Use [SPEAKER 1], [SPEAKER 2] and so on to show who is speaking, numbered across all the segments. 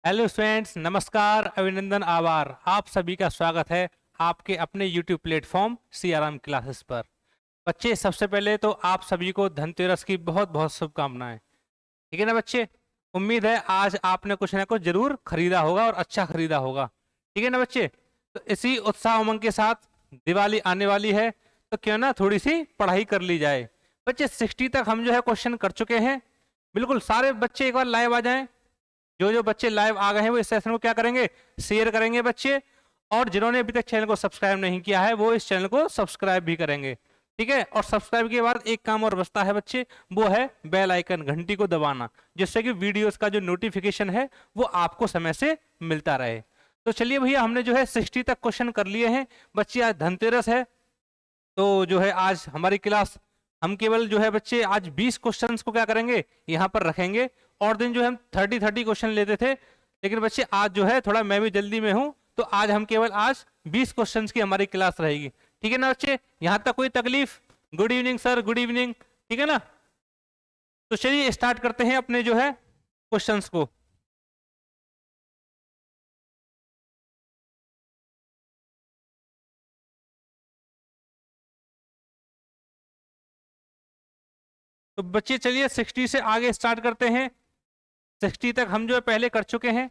[SPEAKER 1] Hello friends, नमस्कार, अभिनंदन, आभार। आप सभी का स्वागत है आपके अपने YouTube प्लेटफॉर्म सीआरएम क्लासेस पर। बच्चे, सबसे पहले तो आप सभी को धनतेरस की बहुत बहुत शुभकामनाएं। ठीक है ना बच्चे? उम्मीद है आज आपने कुछ ना कुछ जरूर खरीदा होगा और अच्छा खरीदा होगा। ठीक है ना बच्चे? तो इसी उत्साह उमंग के साथ दिवाली आने वाली है, तो क्यों ना थोड़ी सी पढ़ाई कर ली जाए। बच्चे, 60 तक हम जो है क्वेश्चन कर चुके हैं। बिल्कुल सारे बच्चे एक बार लाइव आ जाएं। जो जो बच्चे लाइव आ गए हैं वो इस सेशन को क्या करेंगे, शेयर करेंगे बच्चे। और जिन्होंने अभी तक चैनल को सब्सक्राइब नहीं किया है वो इस चैनल को सब्सक्राइब भी करेंगे। ठीक है? और सब्सक्राइब के बाद एक काम और बचता है बच्चे, वो है बेल आइकन, घंटी को दबाना, जिससे कि वीडियोस का जो नोटिफिकेशन है वो आपको समय से मिलता रहे। तो चलिए भैया, हमने जो है 60 तक क्वेश्चन कर लिए हैं। बच्चे, आज धनतेरस है, तो जो है आज हमारी क्लास, हम केवल जो है बच्चे आज 20 क्वेश्चंस को क्या करेंगे, यहाँ पर रखेंगे। और दिन जो है हम 30 क्वेश्चन लेते थे, लेकिन बच्चे आज जो है थोड़ा मैं भी जल्दी में हूँ, तो आज हम केवल आज 20 क्वेश्चंस की हमारी क्लास रहेगी। ठीक है ना बच्चे? यहाँ तक कोई तकलीफ? Good evening sir, good evening. ठीक है ना? तो चलिए स्टार्ट करते हैं अपने जो है क्वेश्चंस को। तो बच्चे चलिए 60 से आगे स्टार्ट करते हैं। 60 तक हम जो है पहले कर चुके हैं।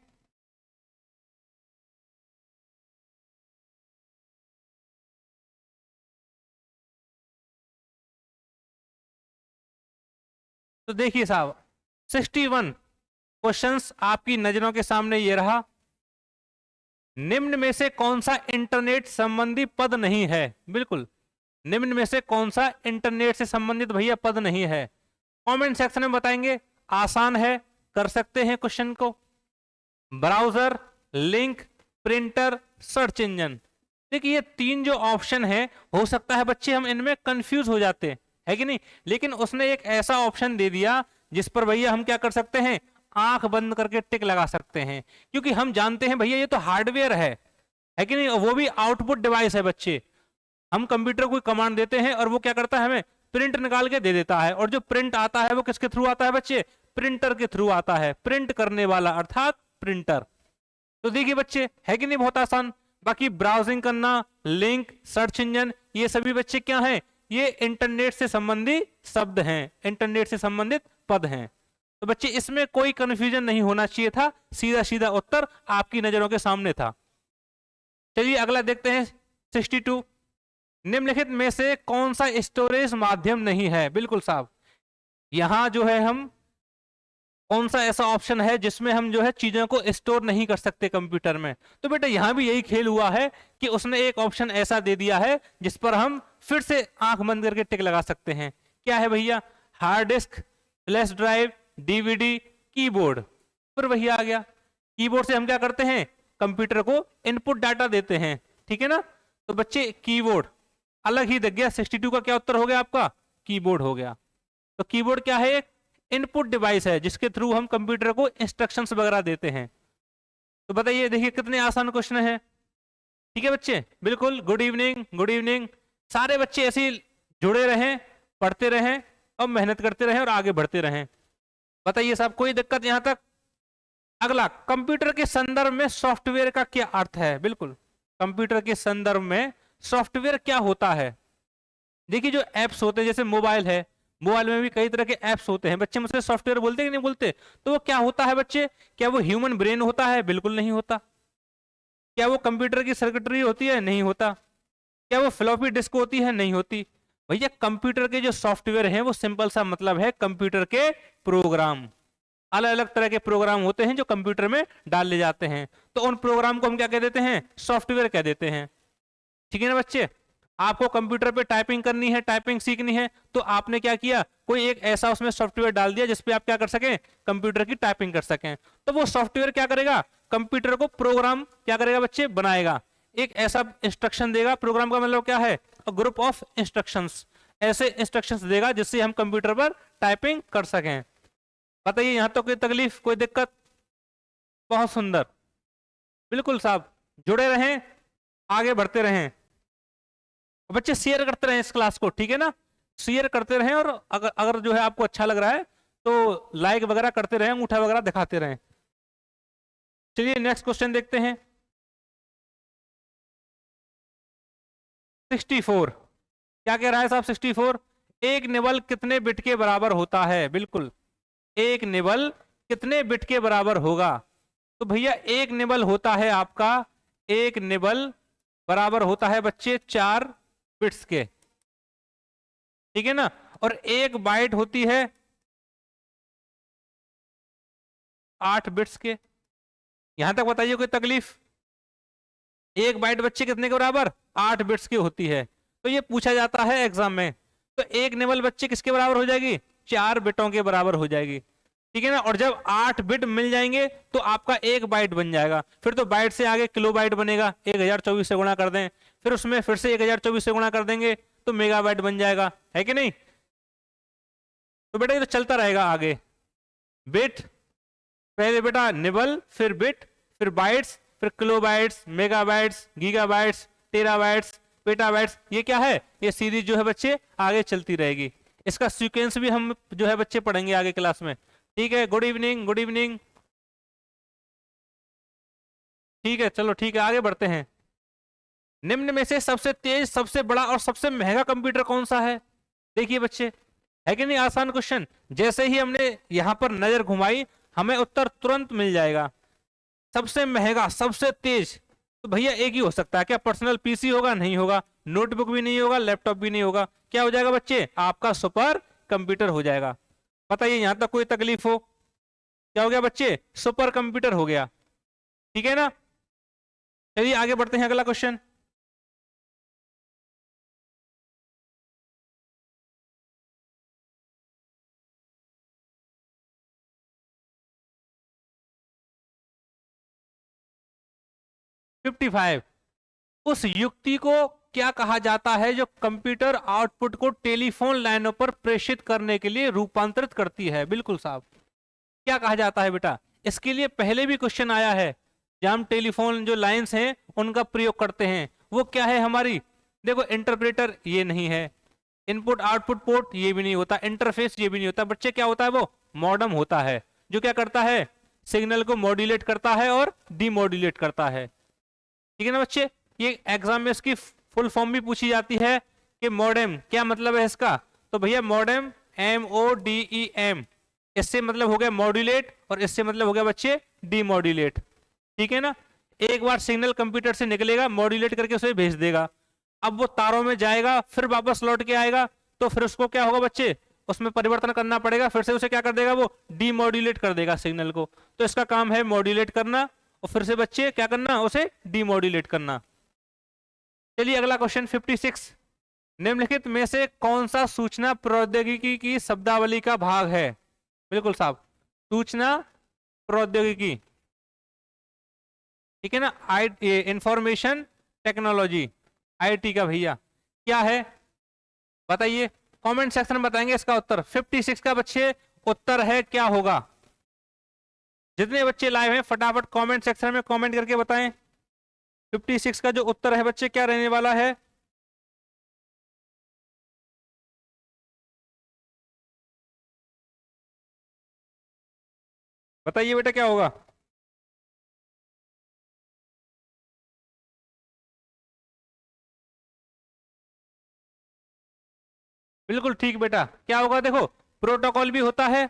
[SPEAKER 1] तो देखिए साहब, 61 क्वेश्चंस आपकी नजरों के सामने ये रहा। निम्न में से कौन सा इंटरनेट संबंधी पद नहीं है? बिल्कुल, निम्न में से कौन सा इंटरनेट से संबंधित भैया पद नहीं है? कमेंट सेक्शन में बताएंगे। आसान है, कर सकते हैं क्वेश्चन को। Browser, link, printer, search engine. देखिए ये तीन जो ऑप्शन है, हो सकता है बच्चे हम इनमें कंफ्यूज हो जाते हैं, है कि नहीं? लेकिन उसने एक ऐसा ऑप्शन दे दिया जिस पर भैया हम क्या कर सकते हैं, आंख बंद करके टिक लगा सकते हैं। क्योंकि हम जानते हैं भैया ये तो हार्डवेयर है कि नहीं? और वो भी आउटपुट डिवाइस है बच्चे। हम कंप्यूटर को कमांड देते हैं और वो क्या करता है, हमें प्रिंट निकाल के दे देता है। और जो प्रिंट आता है वो किसके थ्रू आता है बच्चे? प्रिंटर के थ्रू आता है, प्रिंट करने वाला अर्थात प्रिंटर। तो देखिए बच्चे, है कि नहीं बहुत आसान? बाकी ब्राउजिंग करना, लिंक, सर्च इंजन, ये सभी बच्चे क्या हैं? ये इंटरनेट से संबंधित शब्द हैं, इंटरनेट से संबंधित पद हैं। तो बच्चे इसमें कोई कंफ्यूजन नहीं होना चाहिए था, सीधा सीधा उत्तर आपकी नजरों के सामने था। चलिए अगला देखते हैं। 62, निम्नलिखित में से कौन सा स्टोरेज माध्यम नहीं है? बिल्कुल साहब, यहां जो है हम, कौन सा ऐसा ऑप्शन है जिसमें हम जो है चीजों को स्टोर नहीं कर सकते कंप्यूटर में? तो बेटा यहां भी यही खेल हुआ है कि उसने एक ऑप्शन ऐसा दे दिया है जिस पर हम फिर से आंख बंद करके टिक लगा सकते हैं। क्या है भैया? Hard disk, flash drive, DVD, keyboard. फिर वही आ गया, कीबोर्ड से हम क्या करते हैं, कंप्यूटर को इनपुट डाटा देते हैं। ठीक है ना? तो बच्चे कीबोर्ड अलग ही दिख गया। 62 का क्या उत्तर हो गया आपका? कीबोर्ड हो गया। तो कीबोर्ड क्या है? एक इनपुट डिवाइस है जिसके थ्रू हम कंप्यूटर को इंस्ट्रक्शंस वगैरह देते हैं। तो बताइए, देखिए कितने आसान क्वेश्चन है। ठीक है बच्चे? बिल्कुल, गुड इवनिंग, गुड इवनिंग। सारे बच्चे ऐसे ही जुड़े रहें, पढ़ते रहें और मेहनत करते रहें और आगे बढ़ते रहें। बताइए साहब, कोई दिक्कत यहां तक? अगला, कंप्यूटर के संदर्भ में सॉफ्टवेयर का क्या अर्थ है? बिल्कुल, कंप्यूटर के संदर्भ में सॉफ्टवेयर क्या होता है? देखिए जो एप्स होते हैं, जैसे मोबाइल है, मोबाइल में भी कई तरह के एप्स होते हैं। बच्चे मुझसे सॉफ्टवेयर बोलते कि नहीं बोलते? तो वो क्या होता है बच्चे? क्या वो ह्यूमन ब्रेन होता है? बिल्कुल नहीं होता। क्या वो कंप्यूटर की सर्किटरी होती है? नहीं होता। क्या वो फ्लॉपी डिस्क होती है? नहीं होती। भैया कंप्यूटर के जो सॉफ्टवेयर हैं वो सिंपल सा मतलब है कंप्यूटर के प्रोग्राम। अलग अलग तरह के प्रोग्राम होते हैं जो कंप्यूटर में डाल ले जाते हैं, तो उन प्रोग्राम को हम क्या कह देते हैं? सॉफ्टवेयर कह देते हैं। ठीक है ना बच्चे? आपको कंप्यूटर पे टाइपिंग करनी है, टाइपिंग सीखनी है, तो आपने क्या किया, कोई एक ऐसा उसमें सॉफ्टवेयर डाल दिया जिसपे आप क्या कर सकें, कंप्यूटर की टाइपिंग कर सकें। तो वो सॉफ्टवेयर क्या करेगा, कंप्यूटर को प्रोग्राम क्या करेगा बच्चे, बनाएगा। एक ऐसा इंस्ट्रक्शन देगा, प्रोग्राम का मतलब क्या है, ग्रुप ऑफ इंस्ट्रक्शंस। ऐसे इंस्ट्रक्शंस देगा जिससे हम कंप्यूटर पर टाइपिंग कर सकें। बताइए यहां तो कोई तकलीफ, कोई दिक्कत? बहुत सुंदर, बिल्कुल साहब, जुड़े रहें, आगे बढ़ते रहें। बच्चे शेयर करते रहें इस क्लास को, ठीक है ना? शेयर करते रहें, और अगर अगर जो है आपको अच्छा लग रहा है तो लाइक वगैरह करते रहें, अंगूठा वगैरह दिखाते रहें। चलिए नेक्स्ट क्वेश्चन देखते हैं। 64 क्या कह रहा है साहब? 64 एक निबल कितने बिट के बराबर होता है? बिल्कुल, एक निबल कितने बिट के बराबर होगा? तो भैया एक निबल होता है आपका, एक निबल बराबर होता है बच्चे 4 बिट्स के, ठीक है ना। और एक बाइट होती है 8 बिट्स के। यहां तक बताइए कोई तकलीफ? एक बाइट बच्चे कितने के बराबर? 8 बिट्स की होती है। तो ये पूछा जाता है एग्जाम में। तो एक निबल बच्चे किसके बराबर हो जाएगी? 4 बिटों के बराबर हो जाएगी, ठीक है ना। और जब 8 बिट मिल जाएंगे तो आपका एक बाइट बन जाएगा। फिर तो बाइट से आगे किलो बाइट बनेगा, 1024 से गुणा कर दें, फिर उसमें फिर से 1024 से गुणा कर देंगे तो मेगाबाइट बन जाएगा, है कि नहीं। तो बेटा ये तो चलता रहेगा आगे। बिट, पहले बेटा निबल, फिर बिट, फिर बाइट्स, फिर kilobytes, megabytes, gigabytes, terabytes, petabytes. ये क्या है? ये सीरीज जो है बच्चे आगे चलती रहेगी। इसका सीक्वेंस भी हम जो है बच्चे पढ़ेंगे आगे क्लास में, ठीक है। Good evening, good evening. ठीक है, चलो ठीक है, आगे बढ़ते हैं। निम्न में से सबसे तेज, सबसे बड़ा और सबसे महंगा कंप्यूटर कौन सा है? देखिए बच्चे, है कि नहीं आसान क्वेश्चन। जैसे ही हमने यहां पर नजर घुमाई हमें उत्तर तुरंत मिल जाएगा। सबसे महंगा, सबसे तेज, तो भैया एक ही हो सकता है। क्या पर्सनल पीसी होगा? नहीं होगा। नोटबुक भी नहीं होगा, लैपटॉप भी नहीं होगा। क्या हो जाएगा बच्चे? आपका सुपर कंप्यूटर हो जाएगा। बताइए यहां तक कोई तकलीफ हो? क्या हो गया बच्चे? सुपर कंप्यूटर हो गया, ठीक है ना। चलिए आगे बढ़ते हैं, अगला क्वेश्चन। फिफ्टी फाइव उस युक्ति को क्या कहा जाता है जो कंप्यूटर आउटपुट को टेलीफोन लाइनों पर प्रेषित करने के लिए रूपांतरित करती है? बिल्कुल साहब, क्या कहा जाता है बेटा? इसके लिए पहले भी क्वेश्चन आया है जहां हम टेलीफोन जो लाइंस हैं उनका प्रयोग करते हैं। वो क्या है हमारी? देखो, इंटरप्रेटर ये नहीं है, इनपुट आउटपुट पोर्ट ये भी नहीं होता, इंटरफेस ये भी नहीं होता बच्चे। क्या होता है? वो मॉडम होता है, जो क्या करता है? सिग्नल को मॉड्यूलेट करता है और डीमॉड्यूलेट करता है, ठीक है ना बच्चे। ये एग्जाम में इसकी फुल फॉर्म भी पूछी जाती है कि मॉडेम क्या मतलब है इसका। तो भैया मॉडेम, MODEM, इससे मतलब हो गया मॉड्यूलेट और इससे मतलब हो गया बच्चे डीमॉड्यूलेट, ठीक है ना। एक बार सिग्नल कंप्यूटर से निकलेगा, मॉड्यूलेट करके उसे भेज देगा, अब वो तारों में जाएगा, फिर वापस लौट के आएगा, तो फिर उसको क्या होगा बच्चे? उसमें परिवर्तन करना पड़ेगा, फिर से उसे क्या कर देगा? वो डीमॉड्यूलेट कर देगा सिग्नल को। तो इसका काम है मॉड्यूलेट करना और फिर से बच्चे क्या करना? उसे डीमॉड्यूलेट करना। चलिए अगला क्वेश्चन 56 निम्नलिखित में से कौन सा सूचना प्रौद्योगिकी की शब्दावली का भाग है? बिल्कुल साहब, सूचना प्रौद्योगिकी, ठीक है ना। इंफॉर्मेशन टेक्नोलॉजी, IT का भैया क्या है बताइए? कमेंट सेक्शन में बताएंगे इसका उत्तर। 56 का बच्चे उत्तर है क्या होगा? जितने बच्चे लाइव हैं फटाफट कमेंट सेक्शन में कमेंट करके बताएं 56 का जो उत्तर है बच्चे क्या रहने वाला है? बताइए बेटा क्या होगा? बिल्कुल ठीक बेटा, क्या होगा? देखो, प्रोटोकॉल भी होता है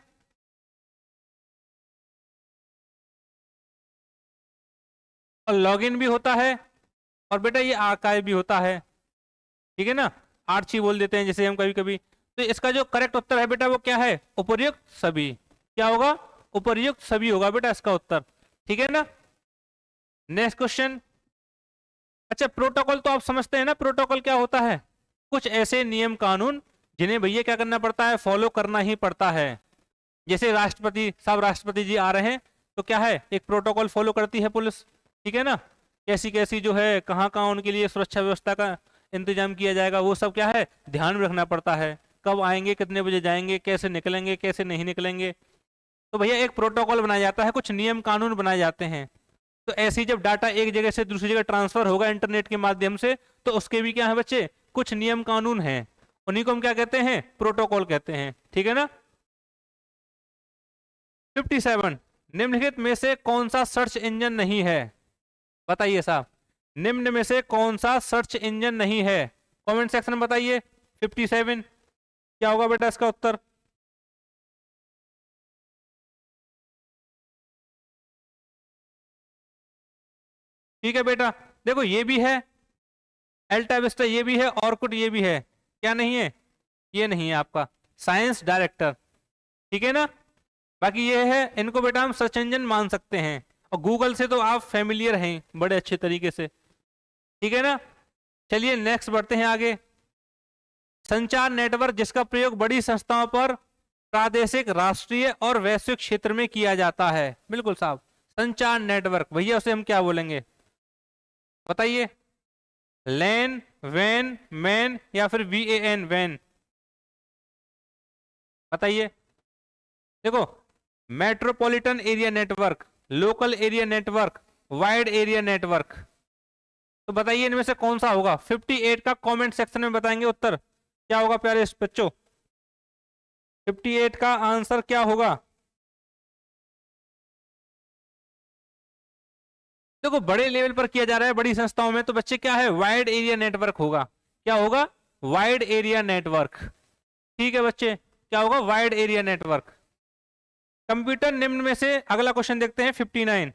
[SPEAKER 1] और लॉगिन भी होता है और बेटा ये आर्काइव भी होता है, ठीक है ना। आर्ची बोल देते हैं जैसे हम कभी कभी। तो इसका जो करेक्ट उत्तर है बेटा वो क्या है? उपर्युक्त सभी। क्या होगा? उपर्युक्त सभी होगा बेटा इसका उत्तर, ठीक है ना। Next question. अच्छा, प्रोटोकॉल तो आप समझते हैं ना, प्रोटोकॉल क्या होता है? कुछ ऐसे नियम कानून जिन्हें भैया क्या करना पड़ता है? फॉलो करना ही पड़ता है। जैसे राष्ट्रपति साहब, राष्ट्रपति जी आ रहे हैं तो क्या है? एक प्रोटोकॉल फॉलो करती है पुलिस, ठीक है ना। कैसी कैसी जो है कहाँ कहाँ उनके लिए सुरक्षा व्यवस्था का इंतजाम किया जाएगा वो सब क्या है? ध्यान में रखना पड़ता है। कब आएंगे, कितने बजे जाएंगे, कैसे निकलेंगे, कैसे नहीं निकलेंगे। तो भैया एक प्रोटोकॉल बनाया जाता है, कुछ नियम कानून बनाए जाते हैं। तो ऐसी जब डाटा एक जगह से दूसरी जगह ट्रांसफर होगा इंटरनेट के माध्यम से, तो उसके भी क्या है बच्चे? कुछ नियम कानून हैं, उन्हीं को हम क्या कहते हैं? प्रोटोकॉल कहते हैं, ठीक है ना। 57 निम्नलिखित में से कौन सा सर्च इंजन नहीं है? बताइए साहब, निम्न में से कौन सा सर्च इंजन नहीं है? कमेंट सेक्शन में बताइए। 57 क्या होगा बेटा इसका उत्तर? ठीक है बेटा, देखो ये भी है, अल्टा विस्टा ये भी है, ऑर्कुट ये भी है, क्या नहीं है? ये नहीं है आपका साइंस डायरेक्टर, ठीक है ना। बाकी ये है, इनको बेटा हम सर्च इंजन मान सकते हैं, और गूगल से तो आप फैमिलियर हैं बड़े अच्छे तरीके से, ठीक है ना। चलिए नेक्स्ट बढ़ते हैं आगे। संचार नेटवर्क जिसका प्रयोग बड़ी संस्थाओं पर प्रादेशिक, राष्ट्रीय और वैश्विक क्षेत्र में किया जाता है। बिल्कुल साहब, संचार नेटवर्क, भैया उसे हम क्या बोलेंगे? बताइए। लैन, वैन, मैन या फिर VAN वैन? बताइए। देखो, metropolitan area network, local area network, wide area network, तो बताइए इनमें से कौन सा होगा? 58 का कमेंट सेक्शन में बताएंगे उत्तर क्या होगा प्यारे बच्चों। 58 का आंसर क्या होगा? देखो बड़े लेवल पर किया जा रहा है बड़ी संस्थाओं में, तो बच्चे क्या है, वाइड एरिया नेटवर्क होगा। क्या होगा? Wide area network. ठीक है बच्चे, क्या होगा? Wide area network. कंप्यूटर निम्न में से, अगला क्वेश्चन देखते हैं 59।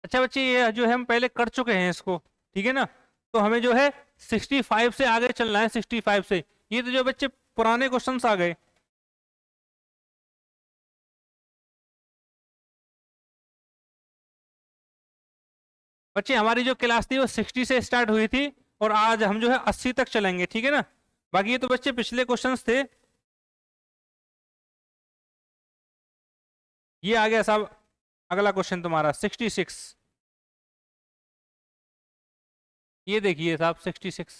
[SPEAKER 1] अच्छा बच्चे, ये जो है हम पहले कर चुके हैं इसको, ठीक है ना। तो हमें जो है 65 से आगे चलना है, 65 से। ये तो जो बच्चे पुराने क्वेश्चंस आ गए। बच्चे हमारी जो क्लास थी वो 60 से स्टार्ट हुई थी, और आज हम जो है 80 तक चलेंगे, ठीक है ना। बाकी ये तो बच्चे पिछले क्वेश्चंस थे। ये आ गया साहब अगला क्वेश्चन तुम्हारा 66। ये देखिए साहब 66।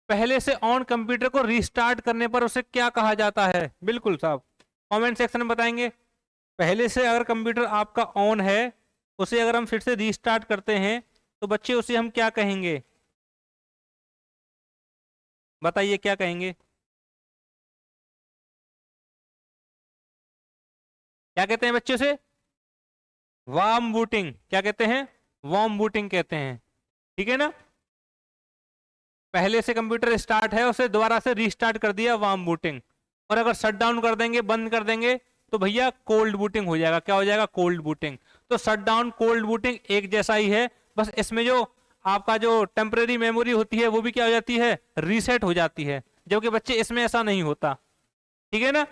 [SPEAKER 1] पहले से ऑन कंप्यूटर को रीस्टार्ट करने पर उसे क्या कहा जाता है? बिल्कुल साहब, कमेंट सेक्शन में बताएंगे। पहले से अगर कंप्यूटर आपका ऑन है, उसे अगर हम फिर से रीस्टार्ट करते हैं, तो बच्चे उसे हम क्या कहेंगे? बताइए क्या कहेंगे? क्या कहते हैं बच्चे से? Warm booting. क्या कहते हैं? वार्म बूटिंग कहते हैं, ठीक है ना। पहले से कंप्यूटर स्टार्ट है, उसे दोबारा से रीस्टार्ट कर दिया, वार्म बूटिंग। और अगर शट डाउन कर देंगे, बंद कर देंगे, तो भैया कोल्ड बूटिंग हो जाएगा। क्या हो जाएगा? Cold booting. तो शट डाउन, कोल्ड बूटिंग एक जैसा ही है, बस इसमें जो आपका जो टेम्परेरी मेमोरी होती है वो भी क्या हो जाती है? रीसेट हो जाती है, जबकि बच्चे इसमें ऐसा नहीं होता, ठीक है ना।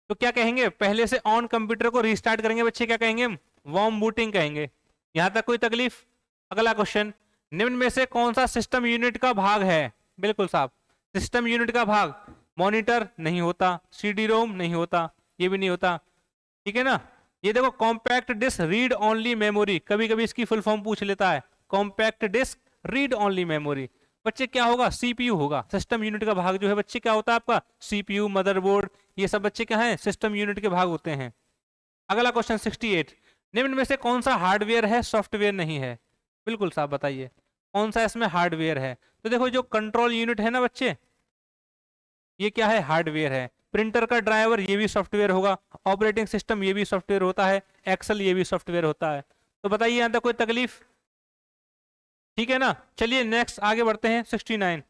[SPEAKER 1] तो क्या कहेंगे? पहले से ऑन कंप्यूटर को रीस्टार्ट करेंगे बच्चे, क्या कहेंगे हम? वार्म बूटिंग कहेंगे। यहां तक कोई तकलीफ? अगला क्वेश्चन, निम्न में से कौन सा सिस्टम यूनिट का भाग है? बिल्कुल साहब, सिस्टम यूनिट का भाग। मॉनिटर नहीं होता, CD रोम नहीं होता, ये भी नहीं होता, ठीक है ना। ये देखो, compact disc read only memory, कभी कभी इसकी फुल फॉर्म पूछ लेता है, compact disc read only memory. बच्चे क्या होगा? CPU होगा। सिस्टम यूनिट का भाग जो है बच्चे क्या होता है आपका? CPU, मदरबोर्ड, ये सब बच्चे क्या है? सिस्टम यूनिट के भाग होते हैं। अगला क्वेश्चन 68, निम्न में से कौन सा हार्डवेयर है, सॉफ्टवेयर नहीं है? बिल्कुल साहब बताइए, कौन सा इसमें हार्डवेयर है? तो देखो, जो कंट्रोल यूनिट है ना बच्चे, ये क्या है? हार्डवेयर है। प्रिंटर का ड्राइवर, ये भी सॉफ्टवेयर होगा। ऑपरेटिंग सिस्टम, ये भी सॉफ्टवेयर होता है। एक्सेल, ये भी सॉफ्टवेयर होता है। तो बताइए यहां तक कोई तकलीफ? ठीक है ना। चलिए नेक्स्ट आगे बढ़ते हैं 69।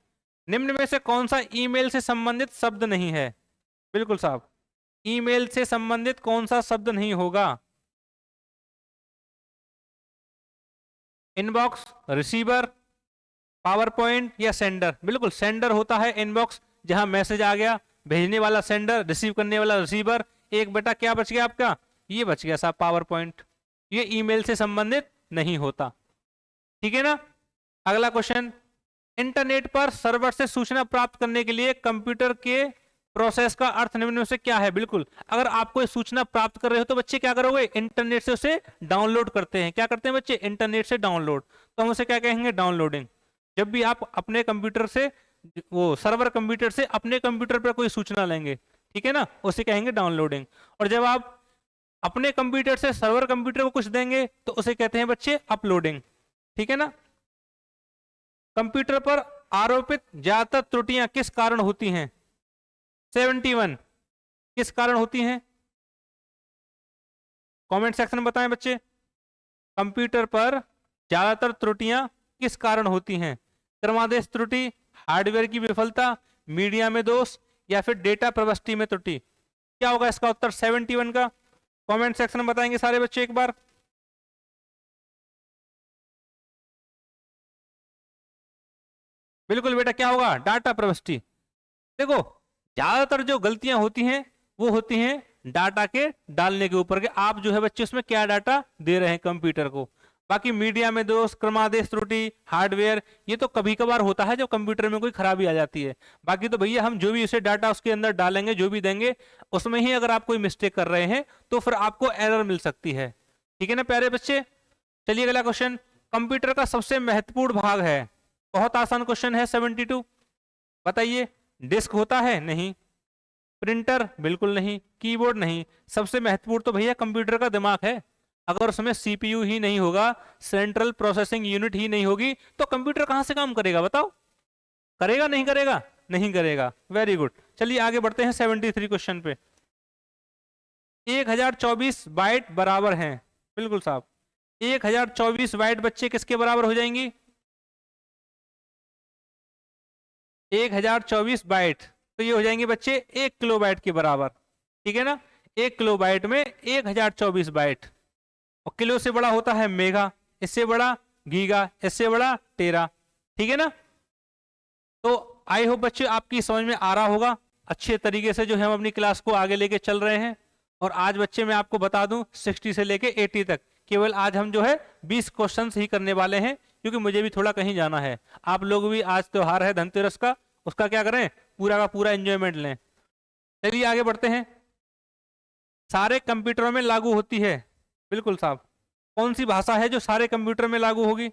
[SPEAKER 1] निम्न में से कौन सा ईमेल से संबंधित शब्द नहीं है? बिल्कुल साहब, ईमेल से संबंधित कौन सा शब्द नहीं होगा? इनबॉक्स, रिसीवर, पावर पॉइंट या सेंडर? बिल्कुल सेंडर होता है इनबॉक्स, जहां मैसेज आ गया, भेजने वाला सेंडर, रिसीव करने वाला रिसीवर। एक बेटा क्या बच गया आपका? ये बच गया साहब पावर पॉइंट। ये ईमेल से संबंधित नहीं होता। ठीक है ना। अगला क्वेश्चन, इंटरनेट पर सर्वर से सूचना प्राप्त करने के लिए कंप्यूटर के प्रोसेस का अर्थ निम्न में से क्या है? बिल्कुल, अगर आप कोई सूचना प्राप्त कर रहे हो तो बच्चे क्या करोगे? इंटरनेट से उसे डाउनलोड करते हैं। क्या करते हैं बच्चे? इंटरनेट से डाउनलोड। तो हम उसे क्या कहेंगे? डाउनलोडिंग। जब भी आप अपने कंप्यूटर से, वो सर्वर कंप्यूटर से अपने कंप्यूटर पर कोई सूचना लेंगे, ठीक है ना, उसे कहेंगे डाउनलोडिंग। और जब आप अपने कंप्यूटर से सर्वर कंप्यूटर को कुछ देंगे तो उसे कहते हैं बच्चे अपलोडिंग। ठीक है ना। कंप्यूटर पर आरोपित ज्यादातर त्रुटियां किस कारण होती हैं? 71 किस कारण होती हैं? कमेंट सेक्शन में बताएं बच्चे। कंप्यूटर पर ज्यादातर त्रुटियां किस कारण होती हैं? क्रमादेश त्रुटि, हार्डवेयर की विफलता, मीडिया में दोष, या फिर डेटा प्रविष्टि में त्रुटि? क्या होगा इसका उत्तर 71 का? कमेंट सेक्शन में बताएंगे सारे बच्चे एक बार। बिल्कुल बेटा, क्या होगा? डाटा प्रविष्टि। देखो, ज्यादातर जो गलतियां होती हैं वो होती हैं डाटा के डालने के ऊपर के, आप जो है बच्चे उसमें क्या डाटा दे रहे हैं कंप्यूटर को। बाकी मीडिया में दोष, क्रमादेश त्रुटि, हार्डवेयर, ये तो कभी कभार होता है जब कंप्यूटर में कोई खराबी आ जाती है। बाकी तो भैया हम जो भी उसे डाटा उसके अंदर डालेंगे, जो भी देंगे, उसमें ही अगर आप कोई मिस्टेक कर रहे हैं तो फिर आपको एरर मिल सकती है। ठीक है ना प्यारे बच्चे। चलिए अगला क्वेश्चन, कंप्यूटर का सबसे महत्वपूर्ण भाग है? बहुत आसान क्वेश्चन है। 72 बताइए। डिस्क होता है? नहीं। प्रिंटर? बिल्कुल नहीं। कीबोर्ड? नहीं। सबसे महत्वपूर्ण तो भैया कंप्यूटर का दिमाग है। अगर उसमें सीपीयू ही नहीं होगा, सेंट्रल प्रोसेसिंग यूनिट ही नहीं होगी, तो कंप्यूटर कहां से काम करेगा? बताओ, करेगा नहीं करेगा? नहीं करेगा। Very good. चलिए आगे बढ़ते हैं 73 क्वेश्चन पे। 1024 बाइट बराबर हैं? बिल्कुल साहब, 1024 बाइट बच्चे किसके बराबर हो जाएंगी? 1024 बाइट तो ये हो जाएंगे बच्चे 1 किलोबाइट के बराबर। ठीक है ना। 1 किलोबाइट में 1024 बाइट। और किलो से बड़ा होता है मेगा, इससे बड़ा गीगा, इससे बड़ा टेरा। ठीक है ना। तो आई होप बच्चे आपकी समझ में आ रहा होगा। अच्छे तरीके से जो है हम अपनी क्लास को आगे लेके चल रहे हैं। और आज बच्चे मैं आपको बता दूं 60 से लेके 80 तक केवल आज हम जो है 20 क्वेश्चन ही करने वाले हैं, क्योंकि मुझे भी थोड़ा कहीं जाना है। आप लोग भी, आज त्योहार है धनतेरस का, उसका क्या करें? पूरा का पूरा एंजॉयमेंट लें। चलिए आगे बढ़ते हैं। सारे कंप्यूटरों में लागू होती है? बिल्कुल साहब। कौन सी भाषा है जो सारे कंप्यूटर में लागू होगी?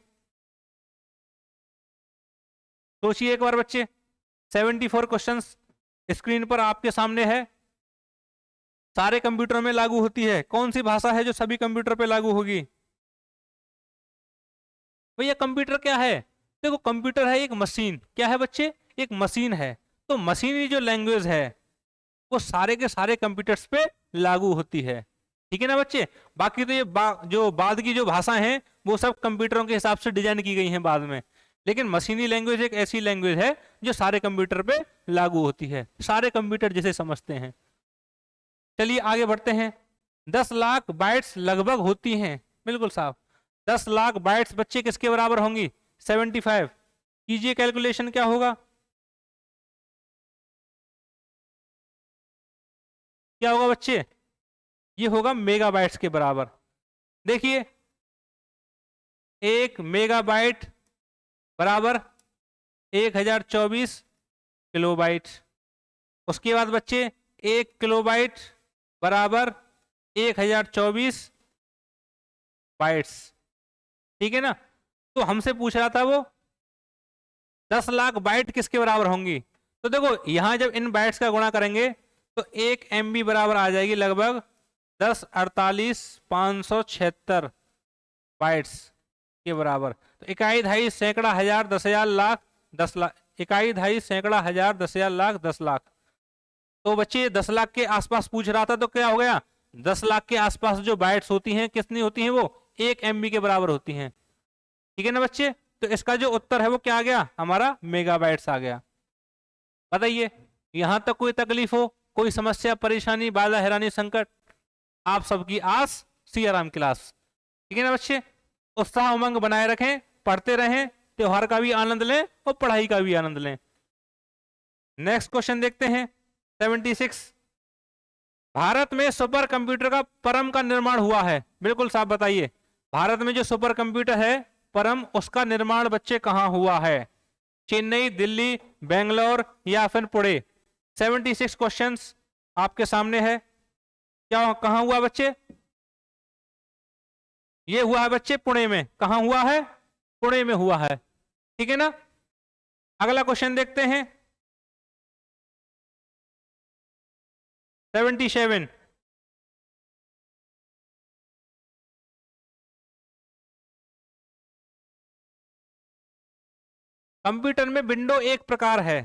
[SPEAKER 1] सोचिए एक बार बच्चे। 74 क्वेश्चंस स्क्रीन पर आपके सामने है। सारे कंप्यूटर में लागू होती है, कौन सी भाषा है जो सभी कंप्यूटर पे लागू होगी? भैया कंप्यूटर क्या है? देखो, कंप्यूटर है एक मशीन। क्या है बच्चे? एक मशीन है। तो मशीनरी जो लैंग्वेज है वो सारे के सारे कंप्यूटर्स पे लागू होती है। ठीक है ना बच्चे। बाकी तो ये जो बाद की जो भाषाएं हैं वो सब कंप्यूटरों के हिसाब से डिजाइन की गई हैं बाद में, लेकिन मशीनी लैंग्वेज एक ऐसी लैंग्वेज है जो सारे कंप्यूटर पे लागू होती है, सारे कंप्यूटर जिसे समझते हैं। चलिए आगे बढ़ते हैं। 10 लाख बाइट्स लगभग होती हैं? बिल्कुल साहब। 10 लाख बाइट्स बच्चे किसके बराबर होंगी? 75। कीजिए कैलकुलेशन, क्या होगा? क्या होगा बच्चे? ये होगा मेगाबाइट्स के बराबर। देखिए, 1 मेगाबाइट बराबर 1024 किलोबाइट। उसके बाद बच्चे 1 किलोबाइट बराबर 1024 बाइट्स। ठीक है ना। तो हमसे पूछ रहा था वो 10 लाख बाइट किसके बराबर होंगी। तो देखो, यहां जब इन बाइट्स का गुणा करेंगे तो 1 MB बराबर आ जाएगी लगभग 1048,576 बाइट्स के बराबर। तो इकाई, दहाई, सैकड़ा, हजार, 10,000, लाख, 10 लाख। इकाई, दहाई, सैकड़ा, हजार, 10,000, लाख, 10 लाख। तो बच्चे 10 लाख के आसपास पूछ रहा था, तो क्या हो गया? 10 लाख के आसपास जो बाइट्स होती हैं कितनी होती हैं? वो 1 MB के बराबर होती हैं। ठीक है ना बच्चे। तो इसका जो उत्तर है वो क्या आ गया? हमारा मेगाबाइट्स आ गया। बताइए, यहां तक कोई तकलीफ हो, कोई समस्या, परेशानी, बाधा, हैरानी, संकट? आप सबकी आस सियाराम क्लास। ठीक है ना बच्चे। उत्साह उमंग बनाए रखें, पढ़ते रहें, त्योहार का भी आनंद लें और पढ़ाई का भी आनंद लें। नेक्स्ट क्वेश्चन देखते हैं 76। भारत में सुपर कंप्यूटर का परम का निर्माण हुआ है? बिल्कुल साहब बताइए। भारत में जो सुपर कंप्यूटर है परम, उसका निर्माण बच्चे कहाँ हुआ है? चेन्नई, दिल्ली, बेंगलोर या फिर पुणे? 76 क्वेश्चंस आपके सामने है। क्या कहाँ हुआ बच्चे? ये हुआ है बच्चे पुणे में। कहाँ हुआ है? पुणे में हुआ है। ठीक है ना। अगला क्वेश्चन देखते हैं। 77। कंप्यूटर में विंडो एक प्रकार है।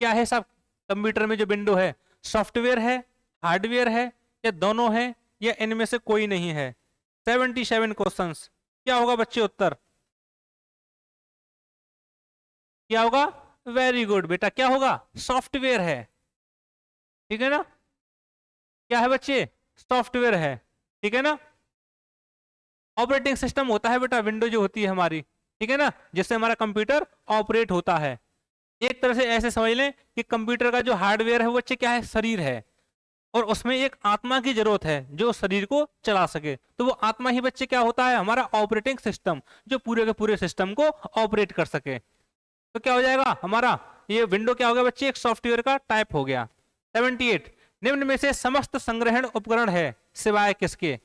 [SPEAKER 1] क्या है साहब? कंप्यूटर में जो विंडो है सॉफ्टवेयर है, हार्डवेयर है, या दोनों है, या इनमें से कोई नहीं है? 77 क्वेश्चंस। क्या होगा बच्चे उत्तर? क्या होगा? वेरी गुड बेटा, क्या होगा? सॉफ्टवेयर है। ठीक है ना। क्या है बच्चे? सॉफ्टवेयर है। ठीक है ना। ऑपरेटिंग सिस्टम होता है बेटा विंडो जो होती है हमारी। ठीक है ना, जिससे हमारा कंप्यूटर ऑपरेट होता है। एक तरह से ऐसे समझ लें कि कंप्यूटर का जो हार्डवेयर है वो बच्चे क्या है? शरीर है। और उसमें एक आत्मा की जरूरत है जो शरीर को चला सके, तो वो आत्मा ही बच्चे क्या होता है? हमारा ऑपरेटिंग सिस्टम, जो पूरे के पूरे सिस्टम को ऑपरेट कर सके। तो क्या हो जाएगा हमारा? ये विंडो क्या हो गया बच्चे? एक सॉफ्टवेयर का टाइप हो गया। 78। निम्न में से समस्त संग्रहण उपकरण है सिवाय किसके?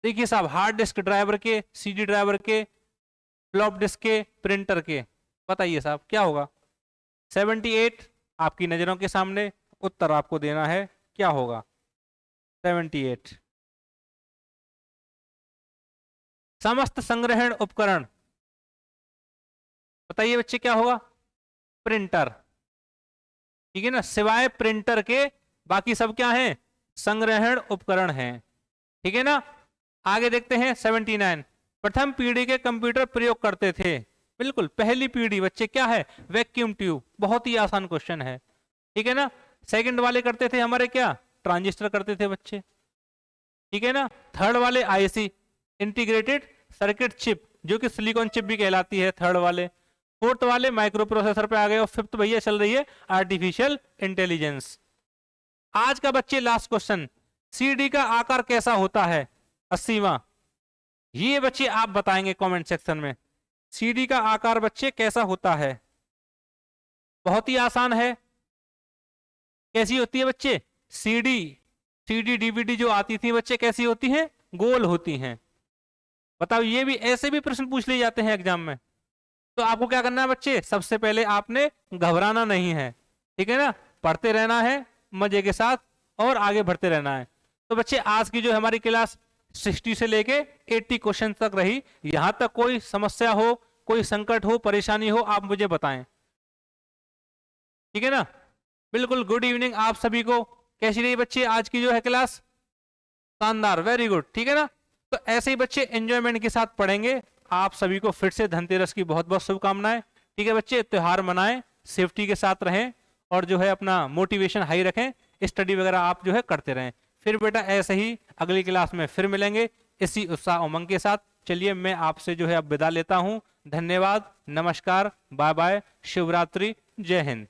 [SPEAKER 1] देखिए साहब, हार्ड डिस्क ड्राइवर के, सीडी ड्राइवर के, फ्लॉप डिस्क के, प्रिंटर के। बताइए साहब क्या होगा? 78 आपकी नजरों के सामने, उत्तर आपको देना है। क्या होगा? 78 समस्त संग्रहण उपकरण। बताइए बच्चे क्या होगा? प्रिंटर। ठीक है ना, सिवाय प्रिंटर के बाकी सब क्या है? संग्रहण उपकरण हैं। ठीक है ना। आगे देखते हैं 79। प्रथम पीढ़ी के कंप्यूटर प्रयोग करते थे। बिल्कुल पहली पीढ़ी बच्चे क्या है? Vacuum tube. बहुत ही आसान क्वेश्चन है। ठीक है ना। सेकंड वाले करते थे हमारे क्या? ट्रांजिस्टर करते थे बच्चे। ठीक है ना। थर्ड वाले आईसी, इंटीग्रेटेड सर्किट चिप, जो कि सिलिकॉन चिप भी कहलाती है, थर्ड वाले। फोर्थ वाले माइक्रो प्रोसेसर पे आ गए, और फिफ्थ भैया चल रही है आर्टिफिशियल इंटेलिजेंस। आज का बच्चे लास्ट क्वेश्चन, सीडी का आकार कैसा होता है? 80वां। ये बच्चे आप बताएंगे कमेंट सेक्शन में, सीडी का आकार बच्चे कैसा होता है? बहुत ही आसान है। कैसी होती है बच्चे? सीडी, सीडी डीवीडी जो आती थी बच्चे कैसी होती हैं? गोल होती हैं। बताओ, ये भी ऐसे भी प्रश्न पूछ लिए जाते हैं एग्जाम में। तो आपको क्या करना है बच्चे? सबसे पहले आपने घबराना नहीं है। ठीक है ना। पढ़ते रहना है मजे के साथ और आगे बढ़ते रहना है। तो बच्चे आज की जो हमारी क्लास 60 से लेके 80 क्वेश्चन तक रही। यहां तक कोई समस्या हो, कोई संकट हो, परेशानी हो, आप मुझे बताएं। ठीक है ना। बिल्कुल गुड इवनिंग आप सभी को। कैसी रही बच्चे आज की जो है क्लास? शानदार, वेरी गुड। ठीक है ना। तो ऐसे ही बच्चे एंजॉयमेंट के साथ पढ़ेंगे। आप सभी को फिर से धनतेरस की बहुत बहुत शुभकामनाएं। ठीक है बच्चे, त्योहार मनाएं, सेफ्टी के साथ रहें, और जो है अपना मोटिवेशन हाई रखें, स्टडी वगैरह आप जो है करते रहें। फिर बेटा ऐसे ही अगली क्लास में फिर मिलेंगे इसी उत्साह उमंग के साथ। चलिए मैं आपसे जो है अब विदा लेता हूं। धन्यवाद, नमस्कार, बाय बाय, शिवरात्रि, जय हिंद।